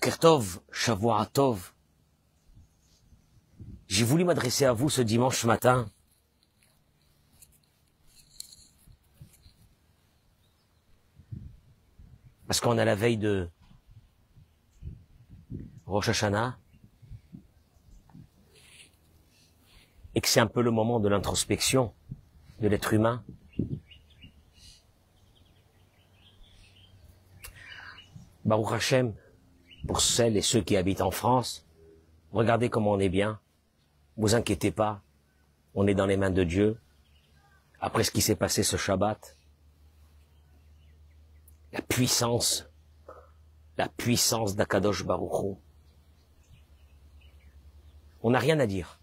Boker Tov, Shavua Tov. J'ai voulu m'adresser à vous ce dimanche matin parce qu'on est à la veille de Rosh Hashanah et que c'est un peu le moment de l'introspection de l'être humain. Baruch Hashem, pour celles et ceux qui habitent en France, regardez comment on est bien. Vous inquiétez pas, on est dans les mains de Dieu. Après ce qui s'est passé ce Shabbat, la puissance d'Akadosh Baruch Hu. On n'a rien à dire.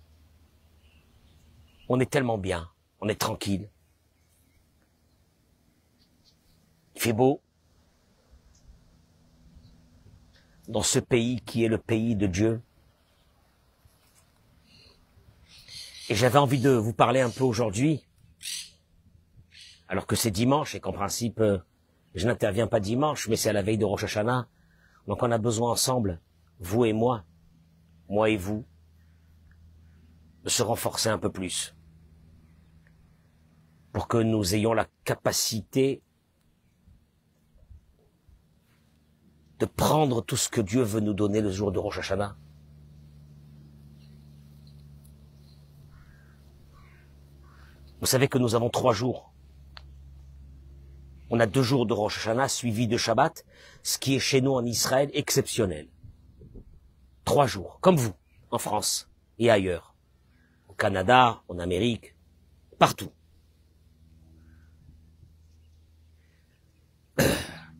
On est tellement bien, on est tranquille. Il fait beau. Dans ce pays qui est le pays de Dieu. Et j'avais envie de vous parler un peu aujourd'hui, alors que c'est dimanche et qu'en principe, je n'interviens pas dimanche, mais c'est à la veille de Rosh Hashanah. Donc on a besoin ensemble, vous et moi et vous, de se renforcer un peu plus, pour que nous ayons la capacité de prendre tout ce que Dieu veut nous donner le jour de Rosh Hashanah. Vous savez que nous avons 3 jours. On a 2 jours de Rosh Hashanah suivis de Shabbat, ce qui est chez nous en Israël exceptionnel. 3 jours, comme vous, en France et ailleurs. Au Canada, en Amérique, partout.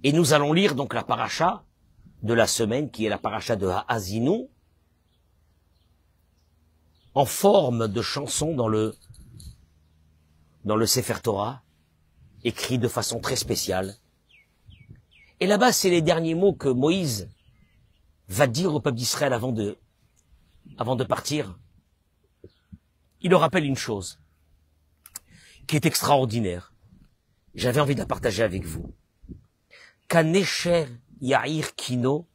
Et nous allons lire donc la paracha de la semaine, qui est la paracha de Ha'azinu, en forme de chanson dans le Sefer Torah, écrit de façon très spéciale. Et là-bas, c'est les derniers mots que Moïse va dire au peuple d'Israël avant de partir. Il leur rappelle une chose qui est extraordinaire. J'avais envie de la partager avec vous. Kanesher Yair Kino,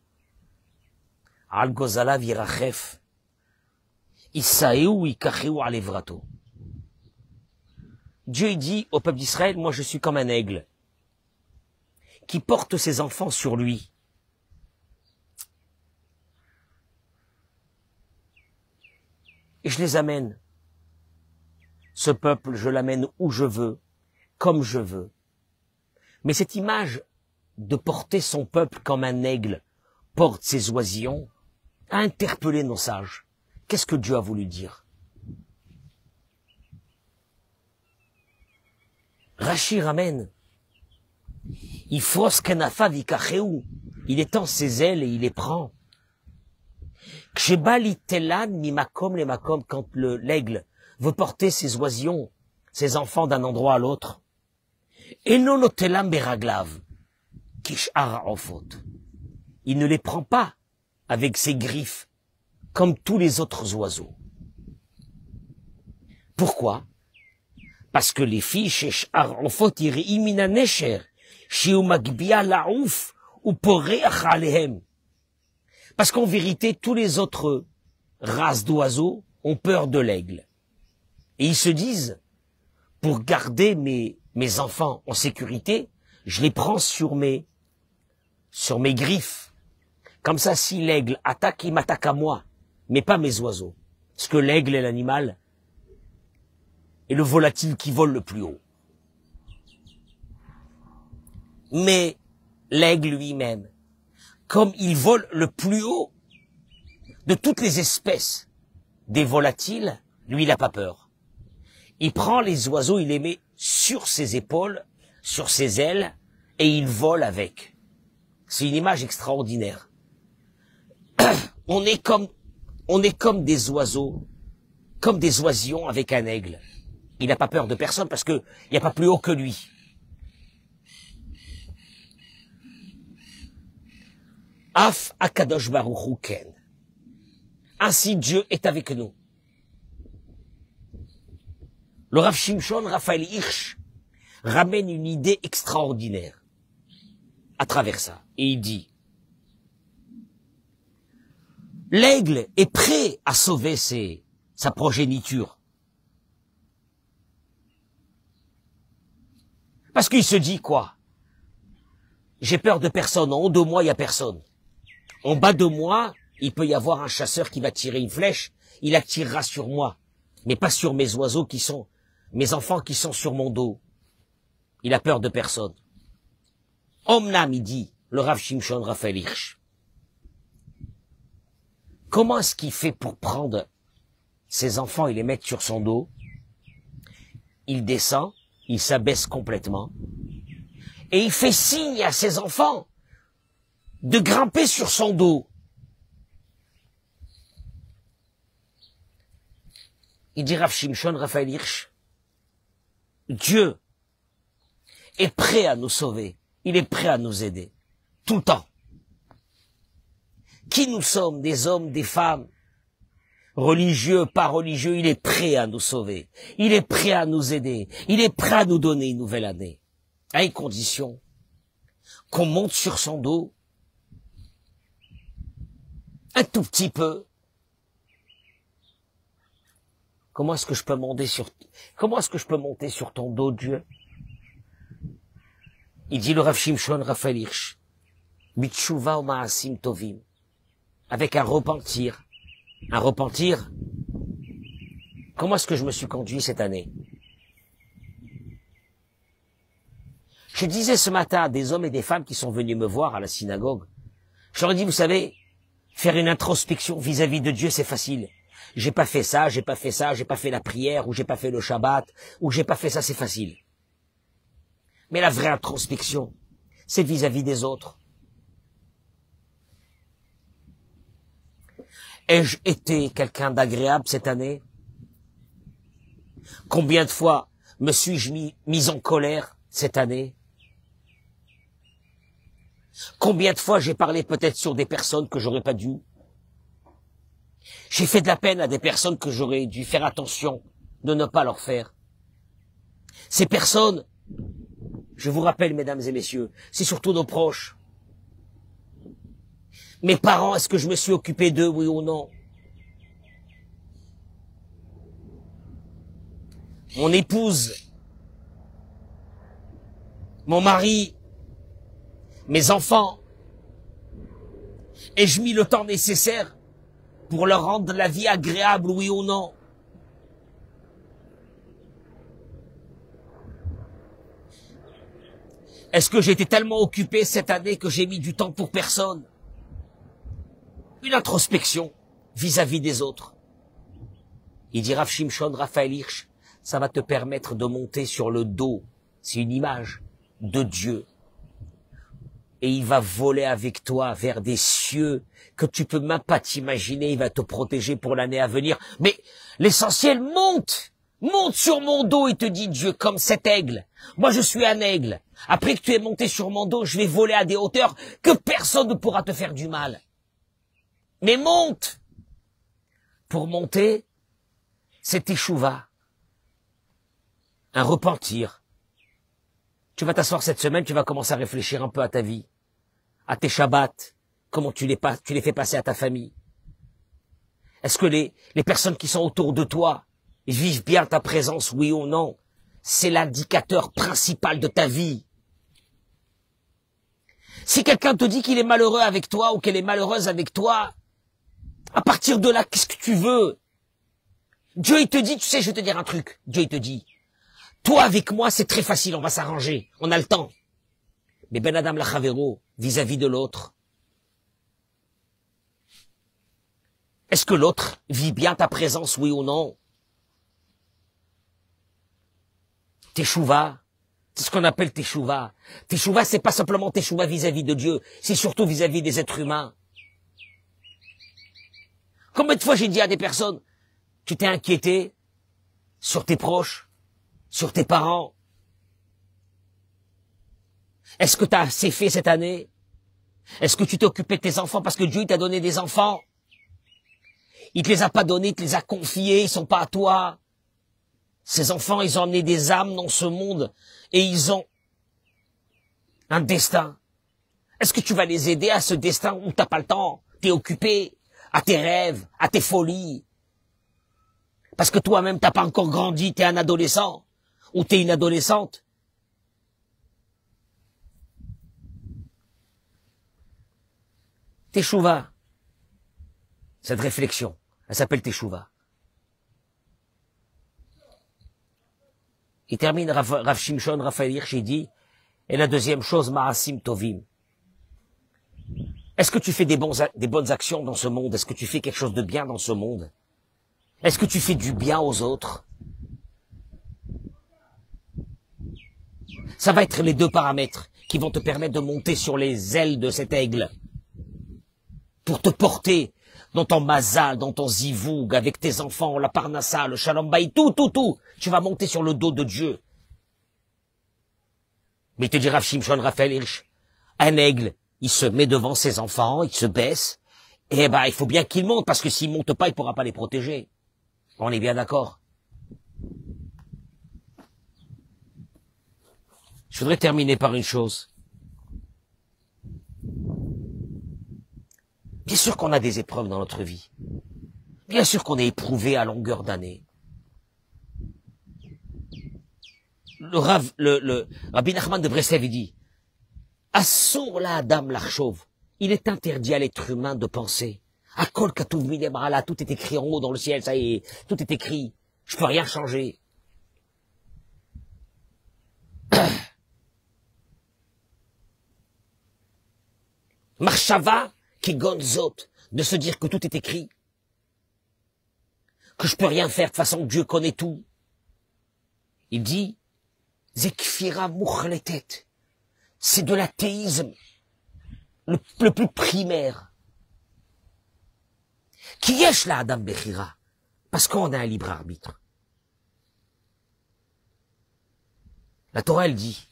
Al Gozala Virachef, Isaéou Ikachéou Alevrato. Dieu dit au peuple d'Israël, moi je suis comme un aigle qui porte ses enfants sur lui. Et je les amène. Ce peuple, je l'amène où je veux, comme je veux. Mais cette image de porter son peuple comme un aigle porte ses oisillons, a interpellé nos sages. Qu'est-ce que Dieu a voulu dire? Rashi ramène. Il frosse kenafa vikachéou. Il étend ses ailes et il les prend. Kshebali telan mi makom les makom, quand l'aigle veut porter ses oisillons, ses enfants d'un endroit à l'autre. Eno telam beraglav. Il ne les prend pas avec ses griffes, comme tous les autres oiseaux. Pourquoi? Parce que les filles chez Arofot imina nesher, chez Umagbia laouf ou poreach alehem. Parce qu'en vérité, tous les autres races d'oiseaux ont peur de l'aigle. Et ils se disent, pour garder mes enfants en sécurité, je les prends sur mes griffes. Comme ça, si l'aigle attaque, il m'attaque à moi, mais pas mes oiseaux. Parce que l'aigle est l'animal et le volatile qui vole le plus haut. Mais l'aigle lui-même, comme il vole le plus haut de toutes les espèces des volatiles, lui, il n'a pas peur. Il prend les oiseaux, il les met sur ses épaules, sur ses ailes, et il vole avec. C'est une image extraordinaire. On est comme des oiseaux, comme des oisillons avec un aigle. Il n'a pas peur de personne parce qu'il n'y a pas plus haut que lui. Af Akadosh Baruch Hu Ken. Ainsi Dieu est avec nous. Le Rav Shimshon Raphaël Hirsch ramène une idée extraordinaire à travers ça. Et il dit, L'aigle est prêt à sauver sa progéniture. Parce qu'il se dit quoi? J'ai peur de personne. En haut de moi, il n'y a personne. En bas de moi, il peut y avoir un chasseur qui va tirer une flèche. Il la tirera sur moi. Mais pas sur mes oiseaux mes enfants qui sont sur mon dos. Il a peur de personne. Omnam, il dit, le Rav Shimshon Raphaël Hirsch. Comment est-ce qu'il fait pour prendre ses enfants et les mettre sur son dos? Il descend, il s'abaisse complètement, et il fait signe à ses enfants de grimper sur son dos. Il dit Rav Shimshon Raphaël Hirsch, Dieu est prêt à nous sauver, il est prêt à nous aider, tout le temps. Qui nous sommes, des hommes, des femmes, religieux, pas religieux, il est prêt à nous sauver. Il est prêt à nous aider. Il est prêt à nous donner une nouvelle année. À une condition, qu'on monte sur son dos, un tout petit peu. Comment est-ce que je peux monter sur ton dos, Dieu? Il dit le Rav Shimshon Raphaël Hirsch, Bitshuva u'ma'asim tovim. Avec un repentir. Un repentir. Comment est-ce que je me suis conduit cette année? Je disais ce matin à des hommes et des femmes qui sont venus me voir à la synagogue, je leur ai dit, vous savez, faire une introspection vis-à-vis de Dieu, c'est facile. J'ai pas fait ça, j'ai pas fait ça, j'ai pas fait la prière, ou j'ai pas fait le Shabbat, ou j'ai pas fait ça, c'est facile. Mais la vraie introspection, c'est vis-à-vis des autres. Ai-je été quelqu'un d'agréable cette année? Combien de fois me suis-je mis en colère cette année? Combien de fois j'ai parlé peut-être sur des personnes que j'aurais pas dû? J'ai fait de la peine à des personnes que j'aurais dû faire attention de ne pas leur faire. Ces personnes, je vous rappelle, mesdames et messieurs, c'est surtout nos proches. Mes parents, est-ce que je me suis occupé d'eux, oui ou non? Mon épouse, mon mari, mes enfants, ai-je mis le temps nécessaire pour leur rendre la vie agréable, oui ou non? Est-ce que j'ai été tellement occupé cette année que j'ai mis du temps pour personne? Une introspection vis-à-vis des autres. Il dit Rav Shimshon Raphaël Hirsch, ça va te permettre de monter sur le dos, c'est une image de Dieu. Et il va voler avec toi vers des cieux que tu peux même pas t'imaginer, il va te protéger pour l'année à venir. Mais l'essentiel, monte sur mon dos, il te dit Dieu, comme cet aigle. Moi je suis un aigle. Après que tu es monté sur mon dos, je vais voler à des hauteurs que personne ne pourra te faire du mal. Mais monte! Pour monter, c'est teshuva. Un repentir. Tu vas t'asseoir cette semaine, tu vas commencer à réfléchir un peu à ta vie, à tes shabbats, comment tu les fais passer à ta famille. Est-ce que les personnes qui sont autour de toi vivent bien ta présence, oui ou non? C'est l'indicateur principal de ta vie. Si quelqu'un te dit qu'il est malheureux avec toi ou qu'elle est malheureuse avec toi, à partir de là, qu'est-ce que tu veux? Dieu, il te dit, tu sais, je vais te dire un truc. Dieu, il te dit, toi avec moi, c'est très facile, on va s'arranger, on a le temps. Mais Ben Adam Lachavero, vis-à-vis de l'autre, est-ce que l'autre vit bien ta présence, oui ou non? Teshuva, c'est ce qu'on appelle teshuva. Teshuva, c'est pas simplement teshuva vis-à-vis de Dieu, c'est surtout vis-à-vis des êtres humains. Combien de fois j'ai dit à des personnes, tu t'es inquiété sur tes proches, sur tes parents? Est-ce que tu as assez fait cette année? Est-ce que tu t'es occupé de tes enfants parce que Dieu t'a donné des enfants? Il te les a pas donnés, il te les a confiés, ils sont pas à toi. Ces enfants, ils ont emmené des âmes dans ce monde et ils ont un destin. Est-ce que tu vas les aider à ce destin où t'as pas le temps? T'es occupé à tes rêves, à tes folies. Parce que toi-même, t'as pas encore grandi, t'es un adolescent, ou t'es une adolescente. Teshuva. Cette réflexion, elle s'appelle Teshuva. Il termine Rav Shimshon Raphaël Hirsch, il dit, et la deuxième chose, Ma'asim Tovim. Est-ce que tu fais des bonnes actions dans ce monde? Est-ce que tu fais quelque chose de bien dans ce monde? Est-ce que tu fais du bien aux autres? Ça va être les deux paramètres qui vont te permettre de monter sur les ailes de cet aigle pour te porter dans ton mazal, dans ton zivoug, avec tes enfants, la parnassa, le shalom baï, tout. Tu vas monter sur le dos de Dieu. Mais il te dit Rav Shimshon Raphaël Hirsch, un aigle, il se met devant ses enfants, il se baisse, et il faut bien qu'il monte, parce que s'il monte pas, il pourra pas les protéger. On est bien d'accord? Je voudrais terminer par une chose. Bien sûr qu'on a des épreuves dans notre vie. Bien sûr qu'on est éprouvé à longueur d'année. Le Rabbi Nachman de Breslev, il dit, Assur la Adam l'Archov, il est interdit à l'être humain de penser. Akol Katuv Minemara, tout est écrit en haut dans le ciel, ça y est, tout est écrit. Je peux rien changer. Marshava qui gonzot, de se dire que tout est écrit, que je peux rien faire, de toute façon Dieu connaît tout. Il dit, Zekfira Mouchletet, c'est de l'athéisme le plus primaire. Qui yesh la Adam Bechira, parce qu'on a un libre arbitre. La Torah, elle dit,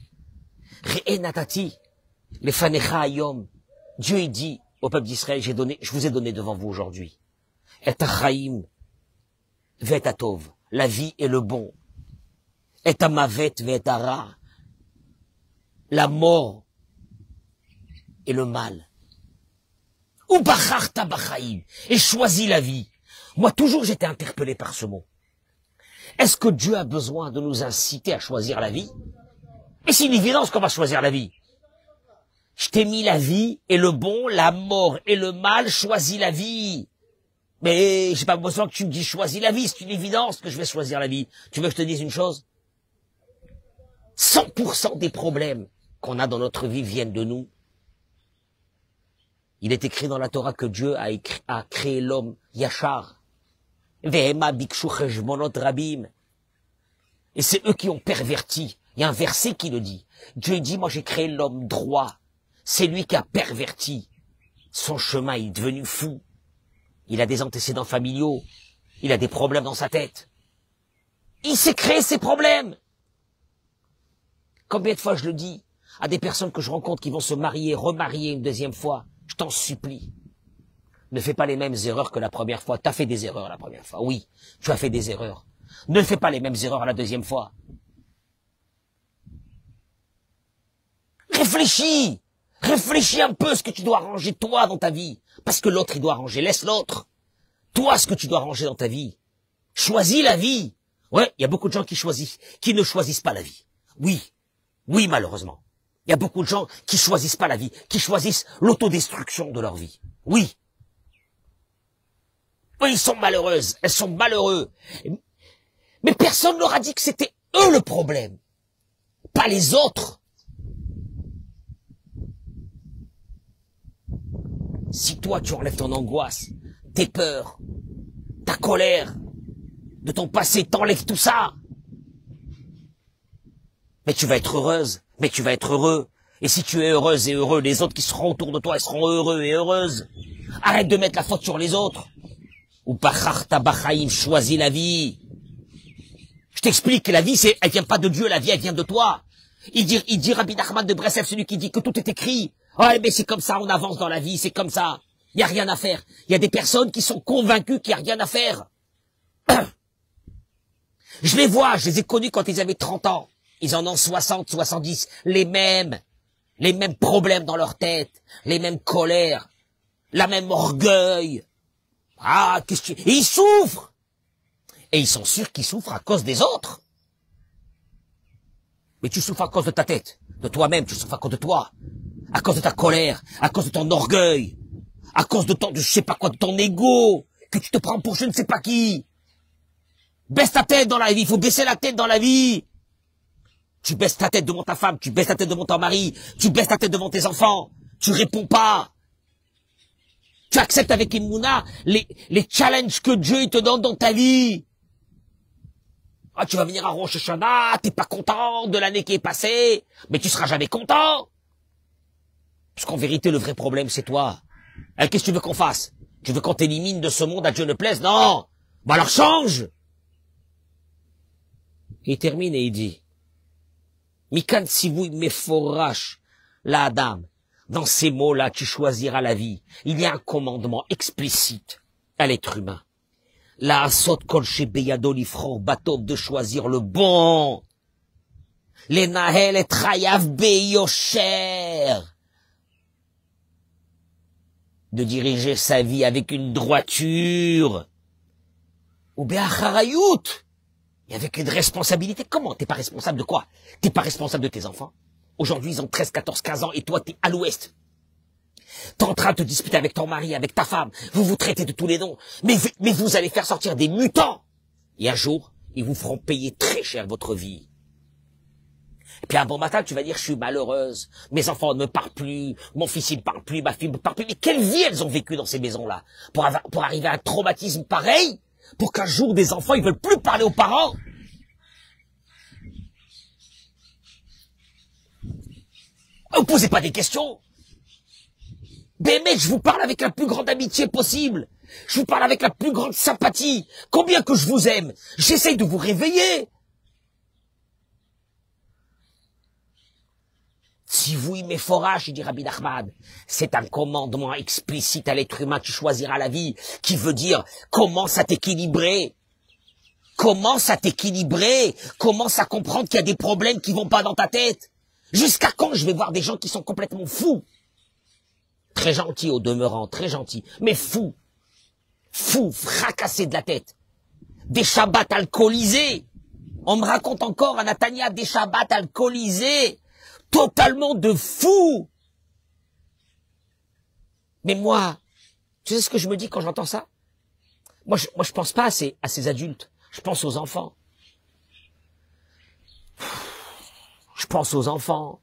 Re'enatati, les fanecha ayom, Dieu, il dit au peuple d'Israël, je vous ai donné devant vous aujourd'hui. Et achaim, vet atov, la vie et le bon. Et amavet vet ara, la mort et le mal. Ou bacharta bachaim, et choisis la vie. Moi, toujours, j'étais interpellé par ce mot. Est-ce que Dieu a besoin de nous inciter à choisir la vie? Et c'est une évidence qu'on va choisir la vie. Je t'ai mis la vie et le bon, la mort et le mal, choisis la vie. Mais j'ai pas besoin que tu me dises choisis la vie, c'est une évidence que je vais choisir la vie. Tu veux que je te dise une chose? 100% des problèmes qu'on a dans notre vie viennent de nous. Il est écrit dans la Torah que Dieu a créé l'homme Yachar. Vehema bikshu cheshbonot rabim. Et c'est eux qui ont perverti. Il y a un verset qui le dit. Dieu dit, moi j'ai créé l'homme droit. C'est lui qui a perverti son chemin, il est devenu fou. Il a des antécédents familiaux. Il a des problèmes dans sa tête. Il s'est créé ses problèmes. Combien de fois je le dis à des personnes que je rencontre qui vont se marier, remarier une deuxième fois, je t'en supplie. Ne fais pas les mêmes erreurs que la première fois. Tu as fait des erreurs la première fois. Oui, tu as fait des erreurs. Ne fais pas les mêmes erreurs la deuxième fois. Réfléchis. Réfléchis un peu ce que tu dois ranger toi dans ta vie. Parce que l'autre, il doit ranger. Laisse l'autre. Toi, ce que tu dois ranger dans ta vie. Choisis la vie. Ouais, il y a beaucoup de gens qui ne choisissent pas la vie. Oui. Oui, malheureusement. Il y a beaucoup de gens qui choisissent pas la vie, qui choisissent l'autodestruction de leur vie. Oui. Oui, ils sont malheureuses. Elles sont malheureux. Mais personne leur a dit que c'était eux le problème. Pas les autres. Si toi, tu enlèves ton angoisse, tes peurs, ta colère, de ton passé, t'enlèves tout ça. Mais tu vas être heureuse, mais tu vas être heureux. Et si tu es heureuse et heureux, les autres qui seront autour de toi, ils seront heureux et heureuses. Arrête de mettre la faute sur les autres. Ou bacharta bachaim, choisis la vie. Je t'explique que la vie, elle vient pas de Dieu, la vie, elle vient de toi. Il dit Rabbi Nachman de Breslev, celui qui dit que tout est écrit. Ouais, mais c'est comme ça, on avance dans la vie, c'est comme ça. Il y a rien à faire. Il y a des personnes qui sont convaincues qu'il y a rien à faire. Je les vois, je les ai connus quand ils avaient 30 ans. Ils en ont 60, 70, les mêmes problèmes dans leur tête, les mêmes colères, la même orgueil. Ah, qu'est-ce que tu... Et ils souffrent. Et ils sont sûrs qu'ils souffrent à cause des autres. Mais tu souffres à cause de ta tête, de toi-même, tu souffres à cause de toi. À cause de ta colère, à cause de ton orgueil, à cause de je sais pas quoi, de ton ego, que tu te prends pour je ne sais pas qui. Baisse ta tête dans la vie, il faut baisser la tête dans la vie. Tu baisses ta tête devant ta femme, tu baisses ta tête devant ton mari, tu baisses ta tête devant tes enfants, tu réponds pas. Tu acceptes avec une mouna les challenges que Dieu il te donne dans ta vie. Ah, tu vas venir à Rosh Hashanah, t'es pas content de l'année qui est passée, mais tu seras jamais content. Parce qu'en vérité, le vrai problème, c'est toi. Hein, qu'est-ce que tu veux qu'on fasse? Tu veux qu'on t'élimine de ce monde à Dieu ne plaise? Non! Bah alors change! Il termine et il dit, Mikan Sivouy Meforash, la Adam, dans ces mots-là, tu choisiras la vie. Il y a un commandement explicite à l'être humain. La Asot Kolche Beyado Lifro Batov de choisir le bon. Les Nahel et Trayav Beyosher. De diriger sa vie avec une droiture. Ou Be'acharayut. Et avec une responsabilité. Comment? T'es pas responsable de quoi? T'es pas responsable de tes enfants? Aujourd'hui, ils ont 13, 14, 15 ans et toi, t'es à l'ouest. T'es en train de te disputer avec ton mari, avec ta femme. Vous vous traitez de tous les noms. Mais vous allez faire sortir des mutants. Et un jour, ils vous feront payer très cher votre vie. Et puis un bon matin, tu vas dire, je suis malheureuse. Mes enfants ne me parlent plus. Mon fils, il me parle plus. Ma fille me parle plus. Mais quelle vie elles ont vécu dans ces maisons-là? Pour arriver à un traumatisme pareil? Pour qu'un jour, des enfants, ils veulent plus parler aux parents? Ne vous posez pas des questions. Mais mec, je vous parle avec la plus grande amitié possible. Je vous parle avec la plus grande sympathie. Combien que je vous aime. J'essaye de vous réveiller. Si vous y met forage, dit Rabbi Nachman, c'est un commandement explicite à l'être humain qui choisira la vie, qui veut dire commence à t'équilibrer. Commence à t'équilibrer. Commence à comprendre qu'il y a des problèmes qui vont pas dans ta tête. Jusqu'à quand je vais voir des gens qui sont complètement fous? Très gentils au demeurant, très gentils, mais fous. Fous, fracassés de la tête. Des Shabbats alcoolisés. On me raconte encore à Natania des Shabbats alcoolisés. Totalement de fous. Mais moi, tu sais ce que je me dis quand j'entends ça? Moi, je pense pas à ces adultes. Je pense aux enfants. Je pense aux enfants.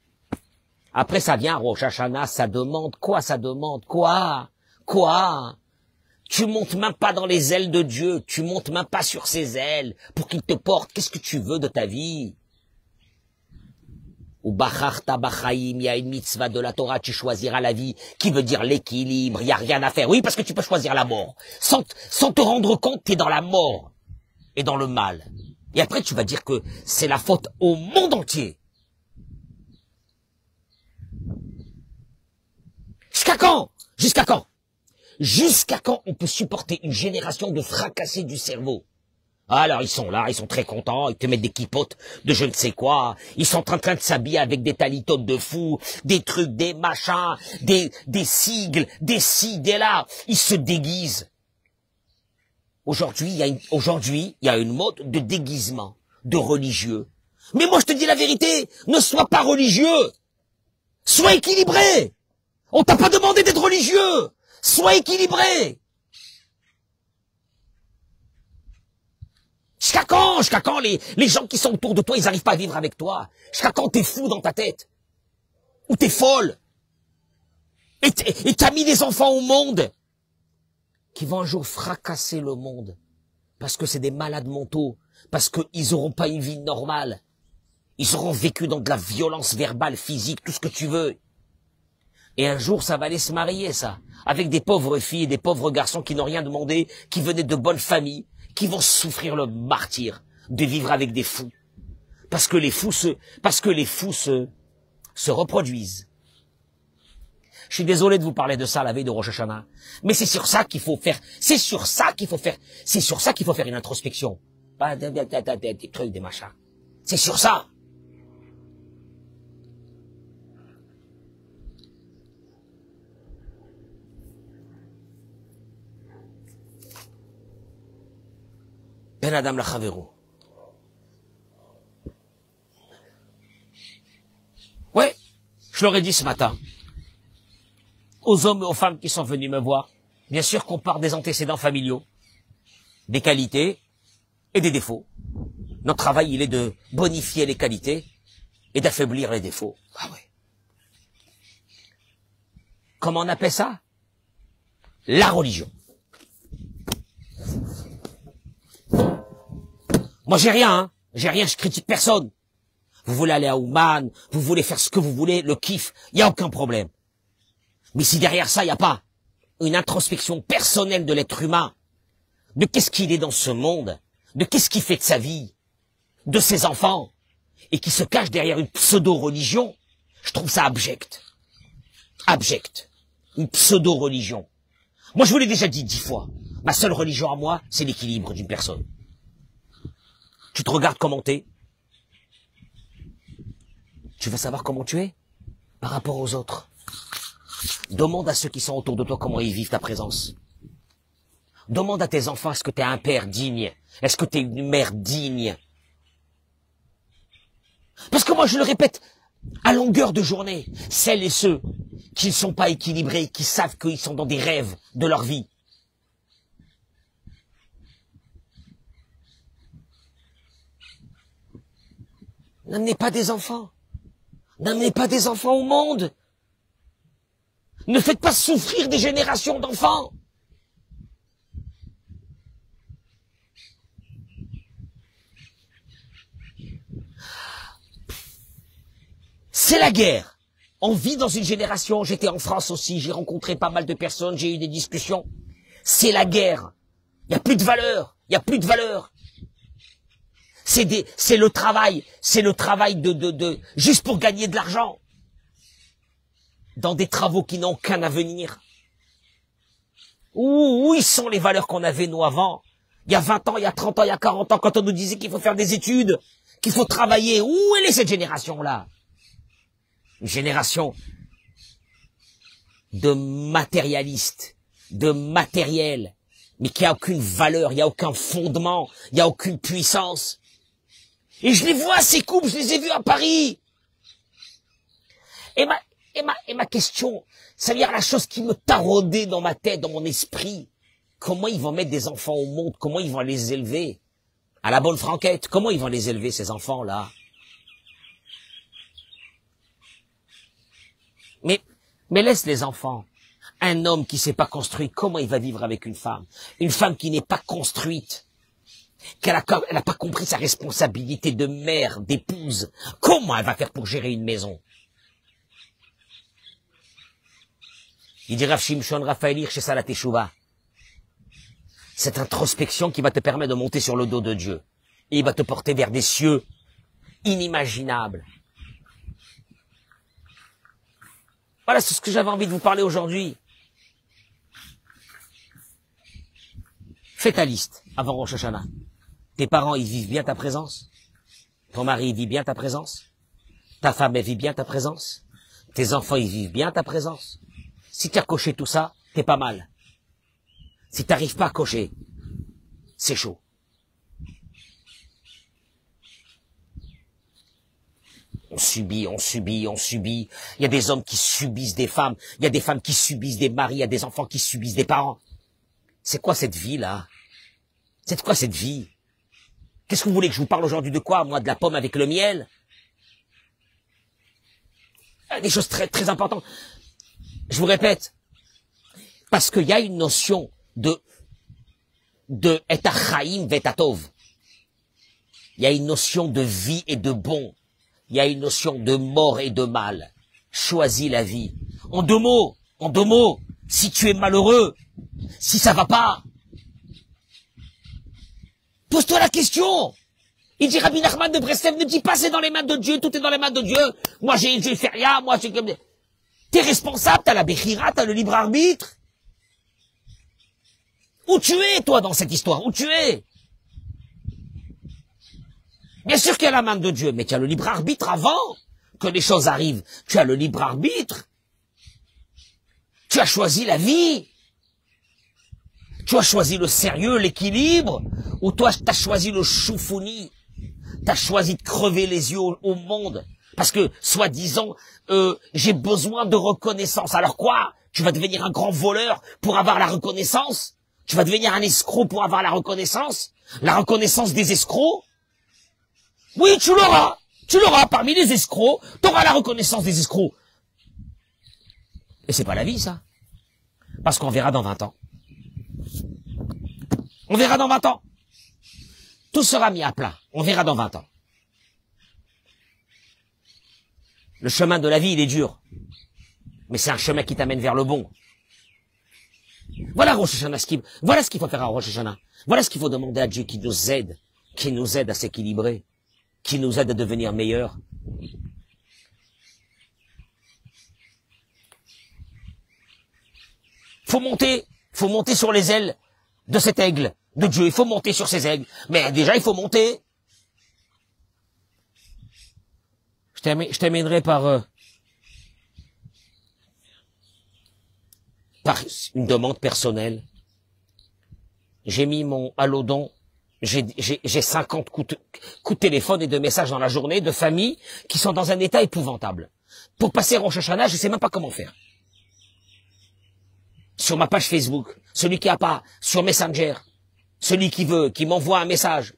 Après, ça vient, Rosh Hashanah, ça demande quoi? Ça demande quoi? Quoi? Tu montes même pas dans les ailes de Dieu. Tu montes même pas sur ses ailes pour qu'il te porte. Qu'est-ce que tu veux de ta vie? Ou Bacharta Bachaim, il y a une mitzvah de la Torah, tu choisiras la vie, qui veut dire l'équilibre, il n'y a rien à faire. Oui, parce que tu peux choisir la mort. Sans te rendre compte, tu es dans la mort et dans le mal. Et après, tu vas dire que c'est la faute au monde entier. Jusqu'à quand? Jusqu'à quand? Jusqu'à quand on peut supporter une génération de fracassés du cerveau? Alors ils sont là, ils sont très contents, ils te mettent des kippotes de je ne sais quoi, ils sont en train de s'habiller avec des talitotes de fous, des trucs, des machins, des sigles, des ci, des là, ils se déguisent. Aujourd'hui, il y a une mode de déguisement, de religieux. Mais moi je te dis la vérité, ne sois pas religieux, sois équilibré. On t'a pas demandé d'être religieux, sois équilibré. Jusqu'à quand les gens qui sont autour de toi, ils n'arrivent pas à vivre avec toi? Jusqu'à quand t'es fou dans ta tête? Ou t'es folle? Et t'as mis des enfants au monde qui vont un jour fracasser le monde. Parce que c'est des malades mentaux. Parce qu'ils n'auront pas une vie normale. Ils auront vécu dans de la violence verbale, physique, tout ce que tu veux. Et un jour, ça va aller se marier, ça. Avec des pauvres filles et des pauvres garçons qui n'ont rien demandé, qui venaient de bonnes familles, qui vont souffrir le martyre de vivre avec des fous. Parce que les fous se reproduisent. Je suis désolé de vous parler de ça la veille de Rosh Hashanah. Mais c'est sur ça qu'il faut faire une introspection. Pas des trucs, des machins. C'est sur ça. Ben Adam la Chavero. Ouais, je leur ai dit ce matin, aux hommes et aux femmes qui sont venus me voir, bien sûr qu'on part des antécédents familiaux, des qualités et des défauts. Notre travail, il est de bonifier les qualités et d'affaiblir les défauts. Ah ouais. Comment on appelle ça? La religion. Moi, j'ai rien, hein. J'ai rien, je critique personne. Vous voulez aller à Ouman, vous voulez faire ce que vous voulez, le kiff, il n'y a aucun problème. Mais si derrière ça, il n'y a pas une introspection personnelle de l'être humain, de qu'est-ce qu'il est dans ce monde, de qu'est-ce qu'il fait de sa vie, de ses enfants, et qui se cache derrière une pseudo-religion, je trouve ça abject. Abject. Une pseudo-religion. Moi, je vous l'ai déjà dit 10 fois. Ma seule religion à moi, c'est l'équilibre d'une personne. Tu te regardes comment t'es. Tu veux savoir comment tu es par rapport aux autres. Demande à ceux qui sont autour de toi comment ils vivent ta présence. Demande à tes enfants, est-ce que tu es un père digne? Est-ce que tu es une mère digne? Parce que moi, je le répète, à longueur de journée, celles et ceux qui ne sont pas équilibrés, qui savent qu'ils sont dans des rêves de leur vie. N'amenez pas des enfants. N'amenez pas des enfants au monde. Ne faites pas souffrir des générations d'enfants. C'est la guerre. On vit dans une génération, j'étais en France aussi, j'ai rencontré pas mal de personnes, j'ai eu des discussions. C'est la guerre. Il n'y a plus de valeur. Il n'y a plus de valeur. C'est le travail juste pour gagner de l'argent. Dans des travaux qui n'ont qu'un avenir. Où ils sont les valeurs qu'on avait nous avant? Il y a 20 ans, il y a 30 ans, il y a 40 ans, quand on nous disait qu'il faut faire des études, qu'il faut travailler. Où elle est cette génération-là? Une génération de matérialistes, de matériel, mais qui a aucune valeur, il n'y a aucun fondement, il n'y a aucune puissance. Et je les vois, ces couples, je les ai vus à Paris. Et ma question, ça veut dire la chose qui me taraudait dans ma tête, dans mon esprit. Comment ils vont mettre des enfants au monde? Comment ils vont les élever? À la bonne franquette, comment ils vont les élever, ces enfants-là? Mais laisse les enfants. Un homme qui s'est pas construit, comment il va vivre avec une femme? Une femme qui n'est pas construite, elle a pas compris sa responsabilité de mère, d'épouse. Comment elle va faire pour gérer une maison? Il dit Rav Shimshon Raphaël Hirsch, c'est ça la teshuva. Cette introspection qui va te permettre de monter sur le dos de Dieu. Et il va te porter vers des cieux inimaginables. Voilà, c'est ce que j'avais envie de vous parler aujourd'hui. Fais ta liste avant Rosh Hashanah. Tes parents, ils vivent bien ta présence. Ton mari, il vit bien ta présence. Ta femme, elle vit bien ta présence. Tes enfants, ils vivent bien ta présence. Si tu as coché tout ça, t'es pas mal. Si tu n'arrives pas à cocher, c'est chaud. On subit. Il y a des hommes qui subissent des femmes. Il y a des femmes qui subissent des maris. Il y a des enfants qui subissent des parents. C'est quoi cette vie-là? C'est quoi cette vie? Qu'est-ce que vous voulez que je vous parle aujourd'hui de quoi? Moi, de la pomme avec le miel? Des choses très, très importantes. Je vous répète. Parce qu'il y a une notion de et achaim vetatov. Il y a une notion de vie et de bon. Il y a une notion de mort et de mal. Choisis la vie. En deux mots, si tu es malheureux, si ça va pas, pose-toi la question. Il dit Rabbi Nachman de Breslev, ne dis pas c'est dans les mains de Dieu, tout est dans les mains de Dieu. Moi j'ai fait rien, moi j'ai comme... T'es responsable, t'as la Bechira, t'as le libre arbitre. Où tu es, toi, dans cette histoire? Où tu es? Bien sûr qu'il y a la main de Dieu, mais tu as le libre arbitre avant que les choses arrivent. Tu as le libre arbitre. Tu as choisi la vie. Tu as choisi le sérieux, l'équilibre, ou toi, t'as choisi le choufouni? T'as choisi de crever les yeux au monde. Parce que, soi-disant, j'ai besoin de reconnaissance. Alors quoi? Tu vas devenir un grand voleur pour avoir la reconnaissance? Tu vas devenir un escroc pour avoir la reconnaissance? La reconnaissance des escrocs? Oui, tu l'auras. Tu l'auras parmi les escrocs. Tu auras la reconnaissance des escrocs. Et c'est pas la vie, ça. Parce qu'on verra dans 20 ans. On verra dans 20 ans. Tout sera mis à plat. On verra dans 20 ans. Le chemin de la vie, il est dur. Mais c'est un chemin qui t'amène vers le bon. Voilà Rosh Hashanah, voilà ce qu'il faut faire à Rosh Hashanah. Voilà ce qu'il faut demander à Dieu qui nous aide à s'équilibrer, qui nous aide à devenir meilleurs. Faut monter sur les ailes de cet aigle de Dieu. Il faut monter sur ces aigles. Mais déjà, il faut monter. Je terminerai par une demande personnelle. J'ai mis mon allodon. J'ai 50 coups de téléphone et de messages dans la journée de familles qui sont dans un état épouvantable. Pour passer Rosh Hashanah, je sais même pas comment faire. Sur ma page Facebook, celui qui a pas, sur Messenger, celui qui veut, qui m'envoie un message.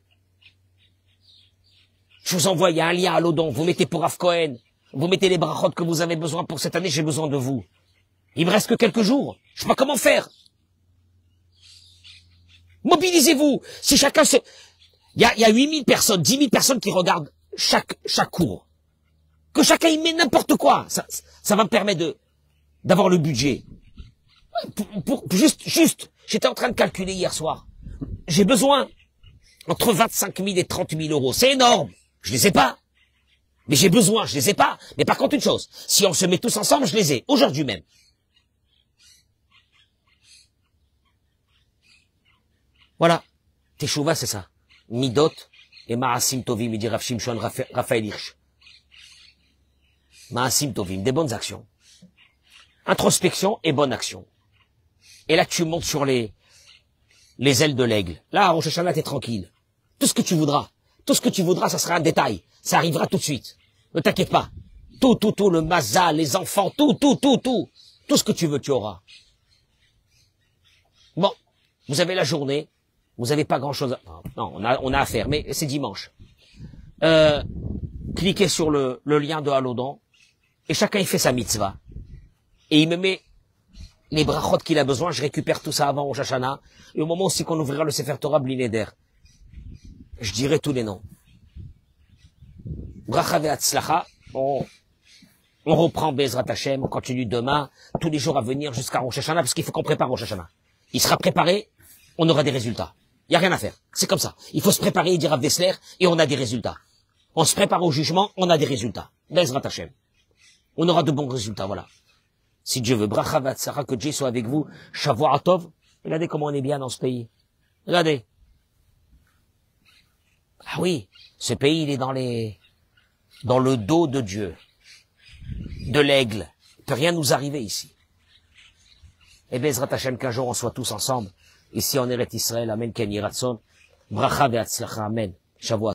Je vous envoie, il y a un lien à l'odon, vous mettez pour Rav Cohen, vous mettez les brachot que vous avez besoin pour cette année, j'ai besoin de vous. Il me reste que quelques jours, je sais pas comment faire. Mobilisez-vous. Si chacun se... Il y a 8000 personnes, 10 000 personnes qui regardent chaque cours. Que chacun y met n'importe quoi. Ça va me permettre d'avoir le budget. Juste, j'étais en train de calculer hier soir. J'ai besoin entre 25 000 et 30 000 euros. C'est énorme. Je les ai pas. Mais j'ai besoin, je les ai pas. Mais par contre, une chose. Si on se met tous ensemble, je les ai. Aujourd'hui même. Voilà. Teshuva, c'est ça. Midot et Ma'asim Tovim, il dit Rav Shimshon Raphaël Hirsch. Ma'asim Tovim, des bonnes actions. Introspection et bonne action. Et là, tu montes sur les ailes de l'aigle. Là, à Rosh Hashanah, t'es tranquille. Tout ce que tu voudras. Tout ce que tu voudras, ça sera un détail. Ça arrivera tout de suite. Ne t'inquiète pas. Tout, le mazal, les enfants, tout. Tout ce que tu veux, tu auras. Bon. Vous avez la journée. Vous avez pas grand chose à... Non, on a à faire, mais c'est dimanche. Cliquez sur le lien de Halodon. Et chacun, il fait sa mitzvah. Et il me met les brachot qu'il a besoin, je récupère tout ça avant Rosh Hashanah, et au moment aussi qu'on ouvrira le Sefer Torah Bli Neder, je dirai tous les noms. Bracha ve'atzlacha, on reprend Bezrat Hashem, on continue demain, tous les jours à venir jusqu'à Rosh Hashanah, parce qu'il faut qu'on prépare Rosh Hashanah. Il sera préparé, on aura des résultats. Il n'y a rien à faire, c'est comme ça. Il faut se préparer, dire à Vessler, et on a des résultats. On se prépare au jugement, on a des résultats. Bezrat Hashem. On aura de bons résultats, voilà. Si Dieu veut, bracha v'atzlacha, que Dieu soit avec vous, Shavua Tov. Regardez comment on est bien dans ce pays. Regardez. Ah oui, ce pays, il est dans le dos de Dieu. De l'aigle. Il ne peut rien nous arriver ici. Et Bezrat Hashem, qu'un jour on soit tous ensemble. Ici en Eretz Israël. Amen, Ken Yiratzon. Bracha v'atzlacha. Amen. Shavua.